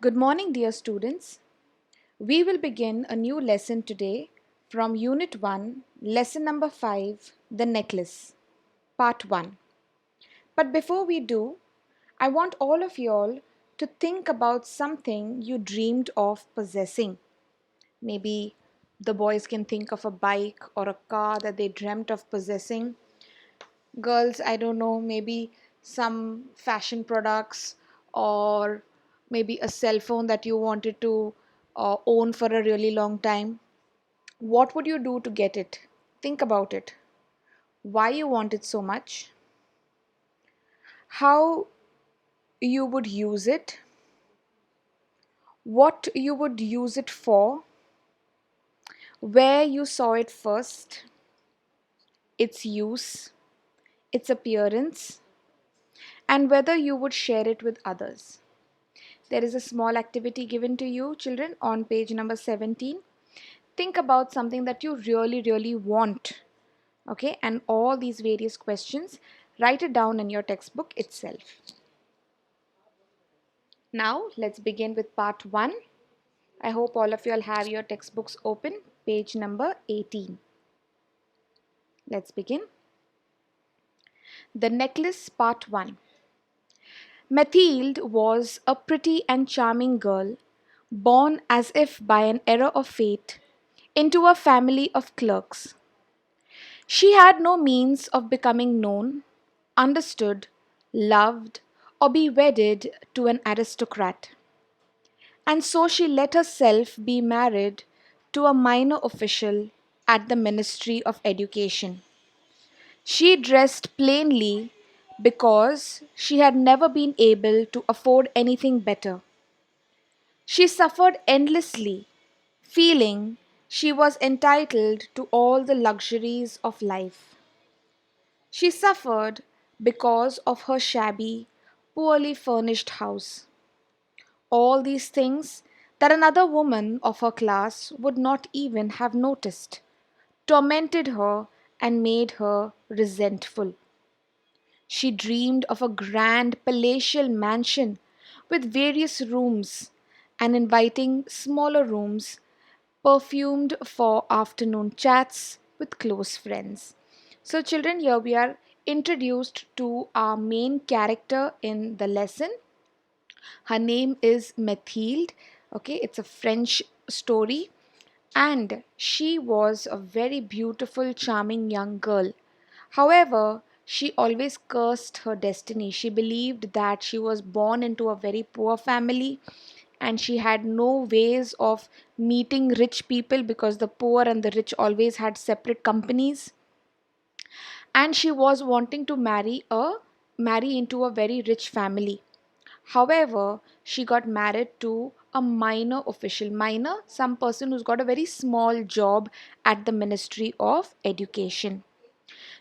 Good morning, dear students. We will begin a new lesson today from Unit 1, Lesson number 5, The Necklace, Part 1. But before we do, I want all of y'all to think about something you dreamed of possessing. Maybe the boys can think of a bike or a car that they dreamt of possessing. Girls, I don't know, maybe some fashion products or maybe a cell phone that you wanted to own for a really long time. What would you do to get it? Think about it. Why you want it so much? How you would use it? What you would use it for? Where you saw it first? Its use? Its appearance? And whether you would share it with others. There is a small activity given to you, children, on page number 17. Think about something that you really, really want. Okay, and all these various questions, write it down in your textbook itself. Now, let's begin with part 1. I hope all of you all have your textbooks open, page number 18. Let's begin. The Necklace, part 1. Mathilde was a pretty and charming girl, born as if by an error of fate into a family of clerks. She had no means of becoming known, understood, loved, or be wedded to an aristocrat. And so she let herself be married to a minor official at the Ministry of Education. She dressed plainly because she had never been able to afford anything better. She suffered endlessly, feeling she was entitled to all the luxuries of life. She suffered because of her shabby, poorly furnished house. All these things that another woman of her class would not even have noticed tormented her and made her resentful. She dreamed of a grand palatial mansion with various rooms and inviting smaller rooms perfumed for afternoon chats with close friends. So, children, here we are introduced to our main character in the lesson. Her name is Mathilde. Okay, it's a French story, and she was a very beautiful, charming young girl. However, she always cursed her destiny. She believed that she was born into a very poor family and she had no ways of meeting rich people because the poor and the rich always had separate companies, and she was wanting to marry into a very rich family. However, she got married to a minor official, minor, some person who's got a very small job at the Ministry of Education.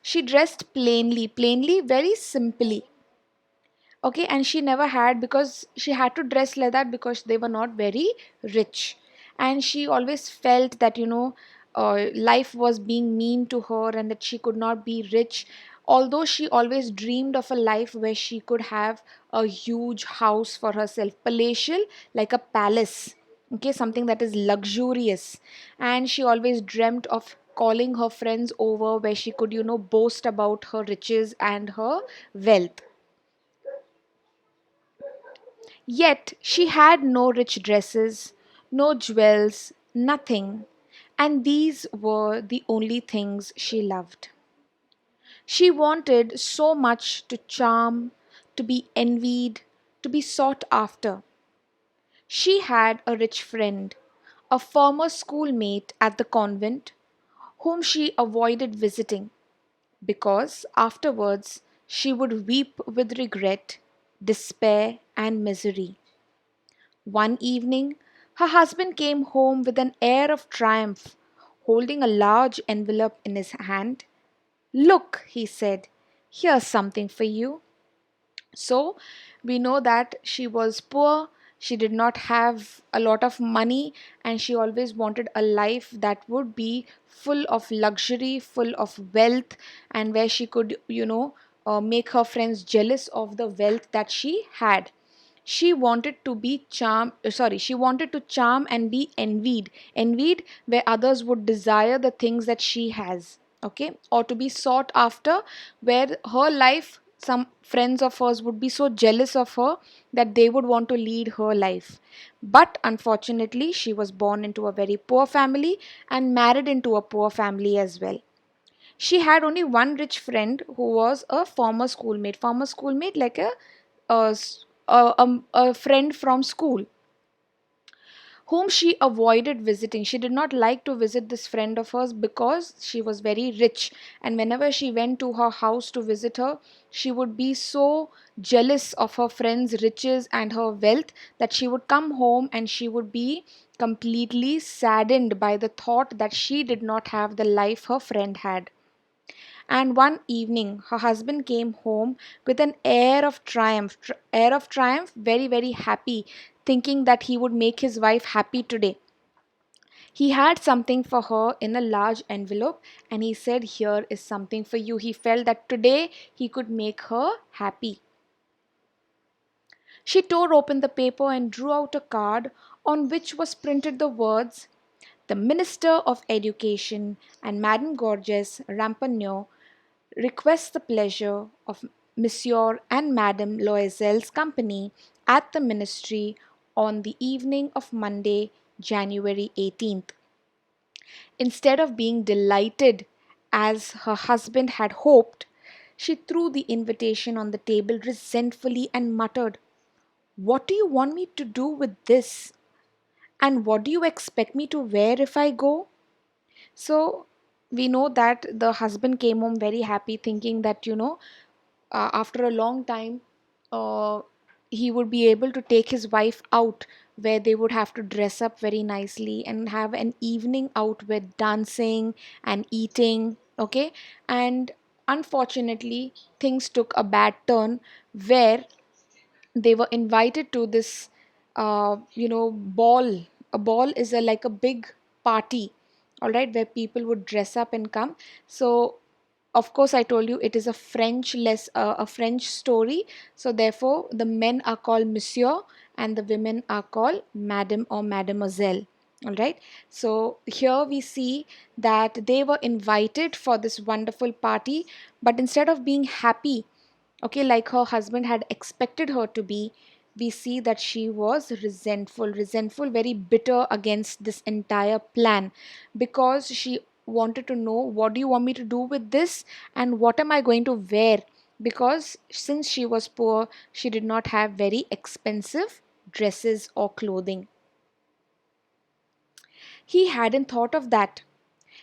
She dressed plainly, very simply. Okay, and she never had, because she had to dress like that because they were not very rich. And she always felt that, life was being mean to her and that she could not be rich. Although she always dreamed of a life where she could have a huge house for herself, palatial, like a palace, okay, something that is luxurious. And she always dreamt of calling her friends over where she could, boast about her riches and her wealth. Yet she had no rich dresses, no jewels, nothing, and these were the only things she loved. She wanted so much to charm, to be envied, to be sought after. She had a rich friend, a former schoolmate at the convent, whom she avoided visiting because afterwards she would weep with regret, despair, and misery. One evening, her husband came home with an air of triumph, holding a large envelope in his hand. Look, he said, here's something for you. So, we know that she was poor, she did not have a lot of money, and she always wanted a life that would be full of luxury, full of wealth, and where she could, make her friends jealous of the wealth that she had. She wanted to be she wanted to charm and be envied where others would desire the things that she has, okay, or to be sought after, where her life, some friends of hers would be so jealous of her that they would want to lead her life. But unfortunately, she was born into a very poor family and married into a poor family as well. She had only one rich friend who was a former schoolmate, like a friend from school whom she avoided visiting. She did not like to visit this friend of hers because she was very rich. And whenever she went to her house to visit her, she would be so jealous of her friend's riches and her wealth that she would come home and she would be completely saddened by the thought that she did not have the life her friend had. And one evening, her husband came home with an air of triumph, very, very happy, thinking that he would make his wife happy today. He had something for her in a large envelope and he said, "Here is something for you." He felt that today he could make her happy. She tore open the paper and drew out a card on which was printed the words, "The Minister of Education and Madame Gorges Rampagno requests the pleasure of Monsieur and Madame Loisel's company at the ministry on the evening of Monday, January 18th." Instead of being delighted as her husband had hoped, she threw the invitation on the table resentfully and muttered, "What do you want me to do with this? And what do you expect me to wear if I go?" So we know that the husband came home very happy, thinking that, after a long time, uh, he would be able to take his wife out where they would have to dress up very nicely and have an evening out with dancing and eating. Okay. And unfortunately, things took a bad turn where they were invited to this ball. A ball is a like a big party, all right, where people would dress up and come. So of course I told you it is a French story, so therefore the men are called monsieur and the women are called madame or mademoiselle. All right, so here we see that they were invited for this wonderful party, but instead of being happy, okay, like her husband had expected her to be, we see that she was resentful, very bitter against this entire plan, because she wanted to know, what do you want me to do with this and what am I going to wear, because since she was poor, she did not have very expensive dresses or clothing. He hadn't thought of that.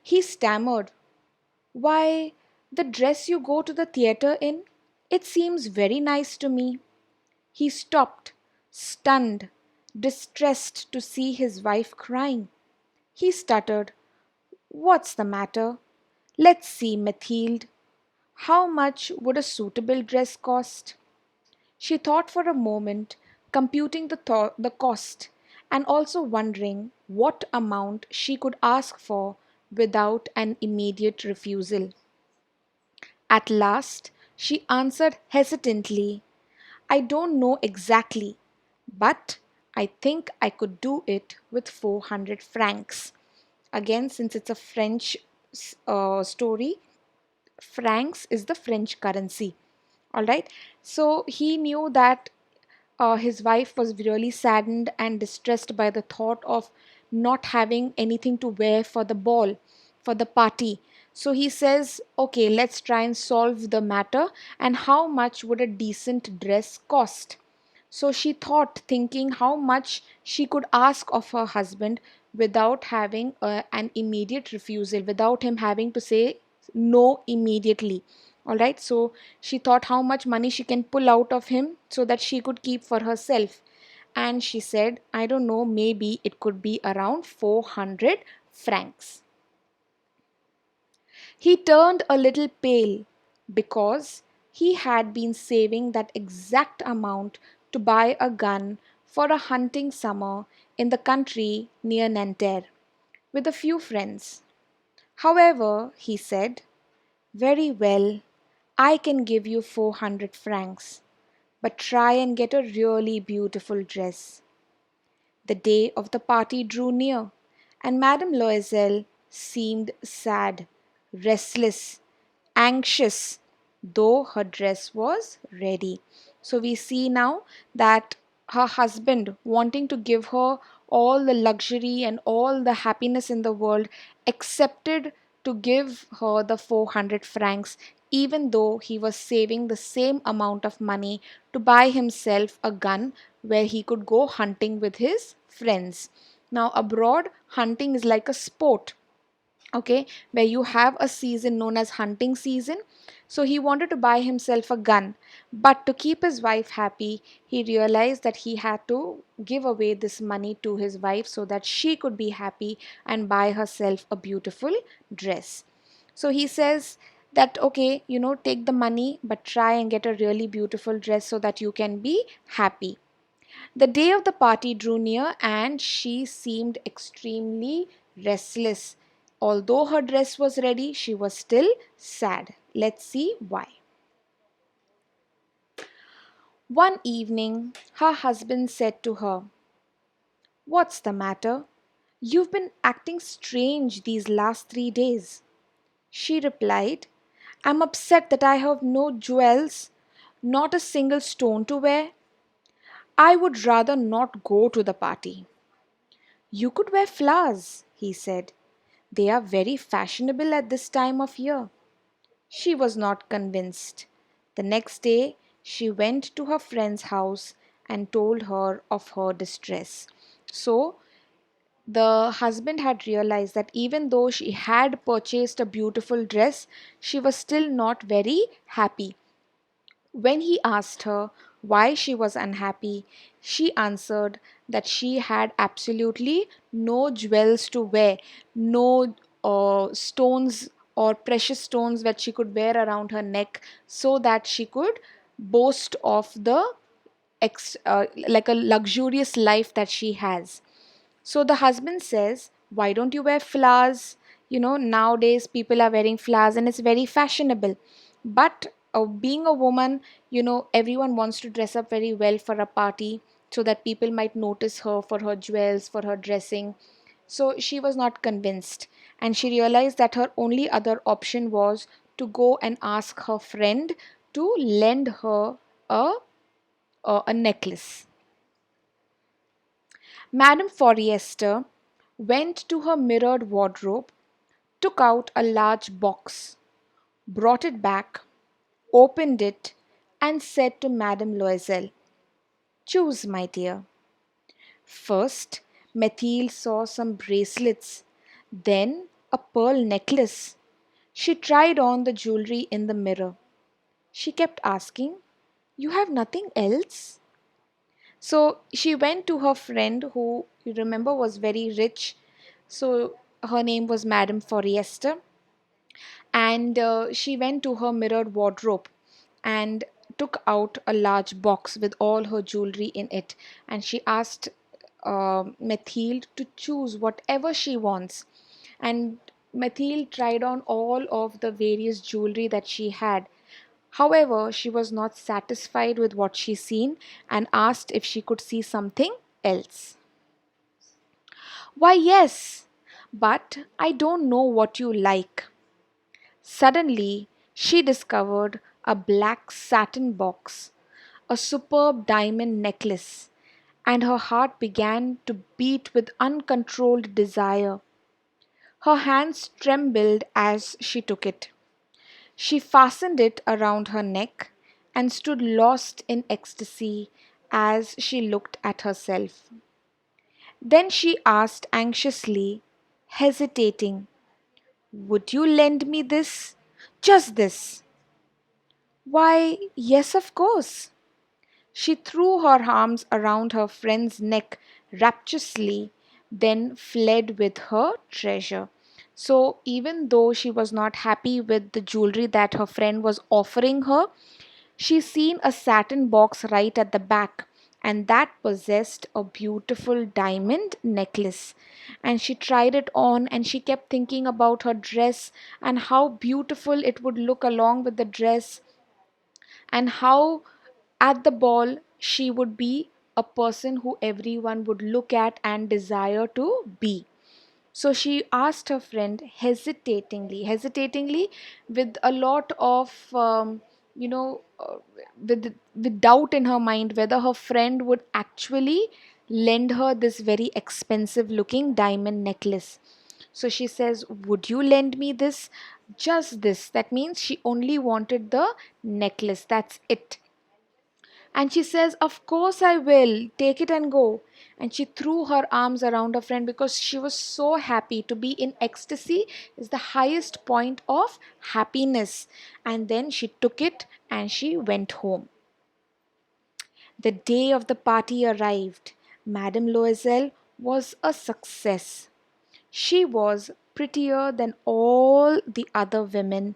He stammered, "Why, the dress you go to the theatre in, it seems very nice to me." He stopped, stunned, distressed to see his wife crying. He stuttered, "What's the matter? Let's see, Mathilde. How much would a suitable dress cost?" She thought for a moment, computing the cost and also wondering what amount she could ask for without an immediate refusal. At last, she answered hesitantly, "I don't know exactly, but I think I could do it with 400 francs." Again, since it's a French story, francs is the French currency. All right. So he knew that his wife was really saddened and distressed by the thought of not having anything to wear for the ball, for the party. So he says, "Okay, let's try and solve the matter. And how much would a decent dress cost?" So she thought, thinking how much she could ask of her husband without having an immediate refusal, without him having to say no immediately. All right, so she thought how much money she can pull out of him so that she could keep for herself. And she said, "I don't know, maybe it could be around 400 francs." He turned a little pale because he had been saving that exact amount to buy a gun for a hunting summer in the country near Nanterre with a few friends. However, he said, "Very well, I can give you 400 francs, but try and get a really beautiful dress. The day of the party drew near, and Madame Loisel seemed sad, restless, anxious, though her dress was ready. So we see now that her husband, wanting to give her all the luxury and all the happiness in the world, accepted to give her the 400 francs, even though he was saving the same amount of money to buy himself a gun where he could go hunting with his friends. Now, abroad, hunting is like a sport, okay, where you have a season known as hunting season. So he wanted to buy himself a gun, but to keep his wife happy, he realized that he had to give away this money to his wife so that she could be happy and buy herself a beautiful dress. So he says that, okay, take the money, but try and get a really beautiful dress so that you can be happy. The day of the party drew near, and she seemed extremely restless. Although her dress was ready, she was still sad. Let's see why. One evening, her husband said to her, "What's the matter? You've been acting strange these last 3 days." She replied, "I'm upset that I have no jewels, not a single stone to wear. I would rather not go to the party." "You could wear flowers," he said. "They are very fashionable at this time of year." She was not convinced. The next day she went to her friend's house and told her of her distress. So the husband had realized that even though she had purchased a beautiful dress, she was still not very happy. When he asked her why she was unhappy, she answered that she had absolutely no jewels to wear, no stones or precious stones that she could wear around her neck so that she could boast of the like a luxurious life that she has. So the husband says, "Why don't you wear flowers? Nowadays people are wearing flowers and it's very fashionable." But being a woman, everyone wants to dress up very well for a party so that people might notice her for her jewels, for her dressing. So she was not convinced, and she realized that her only other option was to go and ask her friend to lend her a necklace. Madame Forrester went to her mirrored wardrobe, took out a large box, brought it back, opened it, and said to Madame Loisel, "Choose, my dear." First, Mathilde saw some bracelets, then a pearl necklace. She tried on the jewelry in the mirror. She kept asking, "You have nothing else?" So she went to her friend, who you remember was very rich. So her name was Madame Forrester, and she went to her mirrored wardrobe and took out a large box with all her jewelry in it, and she asked Mathilde to choose whatever she wants. And Mathilde tried on all of the various jewelry that she had. However, she was not satisfied with what she seen and asked if she could see something else. "Why, yes, but I don't know what you like." Suddenly, she discovered a black satin box, a superb diamond necklace, and her heart began to beat with uncontrolled desire. Her hands trembled as she took it. She fastened it around her neck and stood lost in ecstasy as she looked at herself. Then she asked anxiously, hesitating, "Would you lend me this? Just this?" "Why, yes, of course." She threw her arms around her friend's neck rapturously, then fled with her treasure. So, even though she was not happy with the jewelry that her friend was offering her, she seen a satin box right at the back, and that possessed a beautiful diamond necklace. And she tried it on, and she kept thinking about her dress and how beautiful it would look along with the dress, and how At the ball, she would be a person who everyone would look at and desire to be. So she asked her friend hesitatingly, with a lot of, you know, with doubt in her mind, whether her friend would actually lend her this very expensive looking diamond necklace. So she says, "Would you lend me this? Just this." That means she only wanted the necklace. That's it. And she says, "Of course I will. Take it and go." And she threw her arms around her friend because she was so happy. To be in ecstasy is the highest point of happiness. And then she took it and she went home. The day of the party arrived. Madame Loisel was a success. She was prettier than all the other women,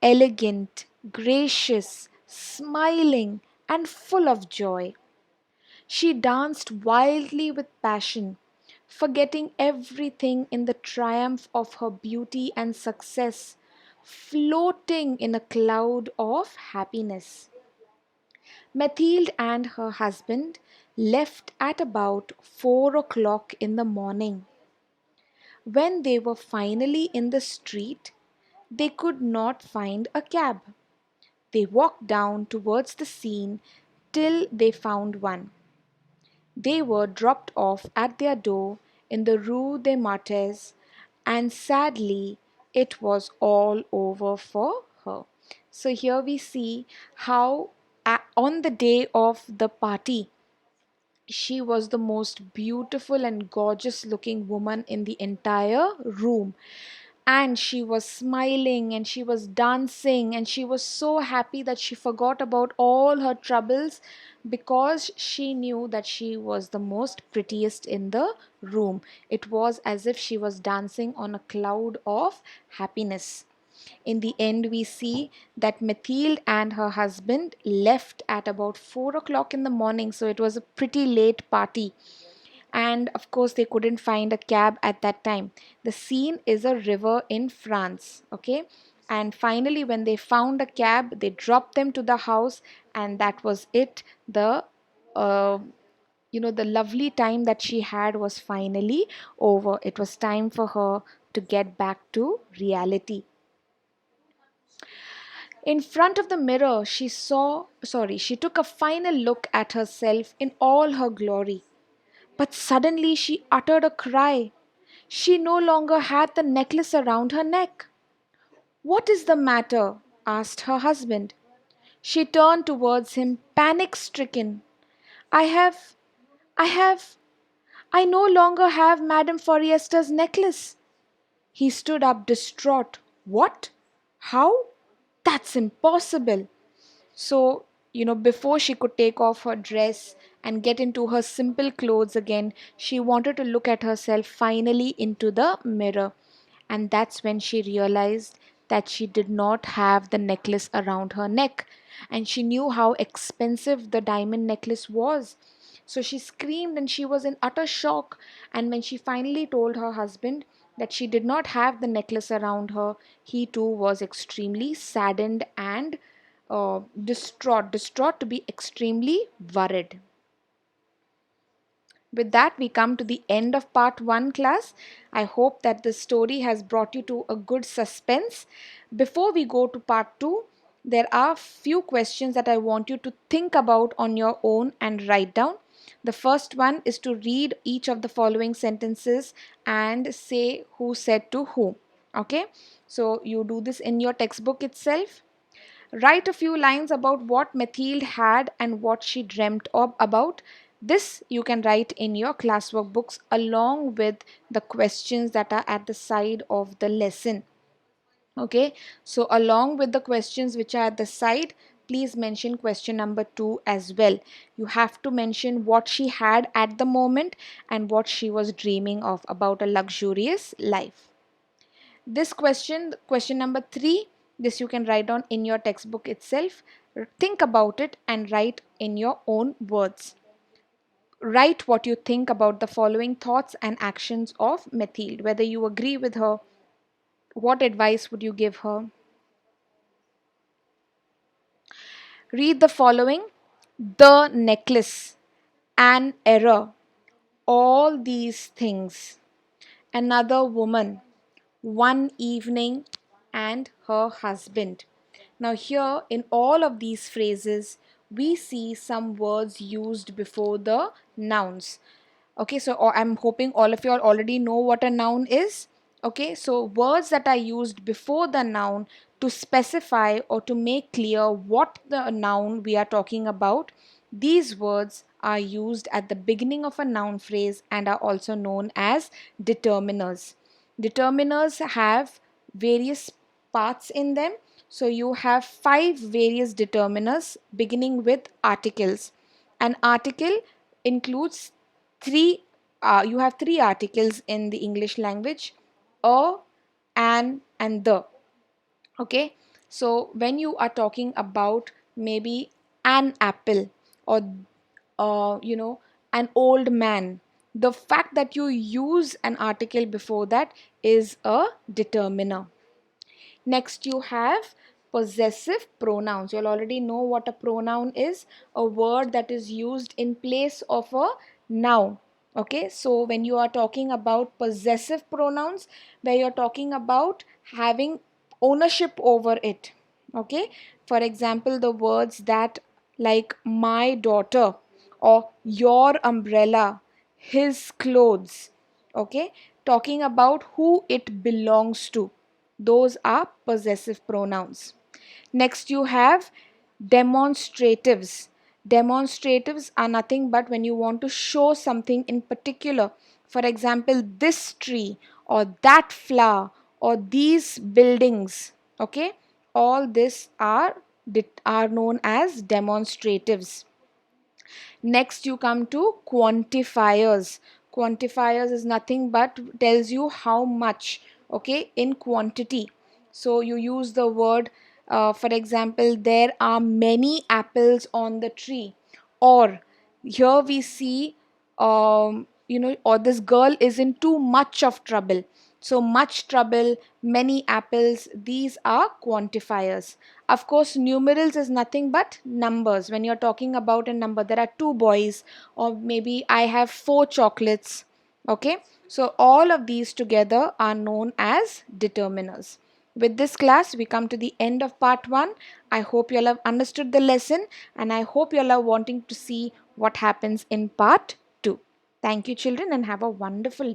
elegant, gracious, smiling, and full of joy. She danced wildly with passion, forgetting everything in the triumph of her beauty and success, floating in a cloud of happiness. Mathilde and her husband left at about 4 o'clock in the morning. When they were finally in the street, they could not find a cab. They walked down towards the scene till they found one. They were dropped off at their door in the Rue des Martyrs, and sadly, it was all over for her. So, here we see how, on the day of the party, she was the most beautiful and gorgeous looking woman in the entire room. And she was smiling and she was dancing and she was so happy that she forgot about all her troubles because she knew that she was the most prettiest in the room. It was as if she was dancing on a cloud of happiness. In the end, we see that Mathilde and her husband left at about 4 o'clock in the morning, so it was a pretty late party. And of course, they couldn't find a cab at that time. The scene is a river in France, okay? And finally, when they found a cab, they dropped them to the house, and that was it. Uh, the lovely time that she had was finally over. It was time for her to get back to reality. In front of the mirror, she took a final look at herself in all her glory. But suddenly she uttered a cry. She no longer had the necklace around her neck. "What is the matter?" asked her husband. She turned towards him, panic stricken. I have, I have, I no longer have Madame Forrester's necklace. He stood up distraught. "What? How? That's impossible." So, before she could take off her dress and get into her simple clothes again, she wanted to look at herself finally into the mirror. And that's when she realized that she did not have the necklace around her neck. And she knew how expensive the diamond necklace was. So she screamed and she was in utter shock. And when she finally told her husband that she did not have the necklace around her, he too was extremely saddened and distraught to be extremely worried. With that, we come to the end of part 1 class. I hope that this story has brought you to a good suspense. Before we go to part 2, there are few questions that I want you to think about on your own and write down. The first one is to read each of the following sentences and say who said to whom. Okay? So you do this in your textbook itself. Write a few lines about what Mathilde had and what she dreamt about. This you can write in your classwork books along with the questions that are at the side of the lesson. Okay, so along with the questions which are at the side, please mention question number 2 as well. You have to mention what she had at the moment and what she was dreaming of about a luxurious life. This question number 3, this you can write down in your textbook itself. Think about it and write in your own words. Write what you think about the following thoughts and actions of Mathilde, whether you agree with her, what advice would you give her. Read the following. the necklace, an error, all these things. Another woman, one evening, and her husband. Now, here in all of these phrases, we see some words used before the nouns. Okay, so I'm hoping all of you all already know what a noun is. Okay, so words that are used before the noun to specify or to make clear what the noun we are talking about. These words are used at the beginning of a noun phrase and are also known as determiners. Determiners have various parts in them. So you have five various determiners beginning with articles. An article includes three, you have three articles in the English language: a, an, and the. Okay, so when you are talking about maybe an apple or an old man, the fact that you use an article before that is a determiner. Next, you have possessive pronouns. You'll already know what a pronoun is, a word that is used in place of a noun. Okay, so when you are talking about possessive pronouns, where you're talking about having ownership over it. Okay, for example, the words that like my daughter or your umbrella, his clothes. Okay, talking about who it belongs to. Those are possessive pronouns. Next, you have demonstratives. Demonstratives are nothing but when you want to show something in particular. For example, this tree or that flower or these buildings. Okay, all this are known as demonstratives. Next, you come to quantifiers. Quantifiers is nothing but tells you how much, okay, in quantity. So you use the word, for example, there are many apples on the tree, or here we see, or this girl is in too much of trouble. So much trouble, many apples, these are quantifiers. Of course, numerals is nothing but numbers. When you're talking about a number, there are two boys, or maybe I have four chocolates. Okay, so all of these together are known as determiners. With this class, we come to the end of part 1. I hope you all have understood the lesson, and I hope you all are wanting to see what happens in part 2. Thank you, children, and have a wonderful day.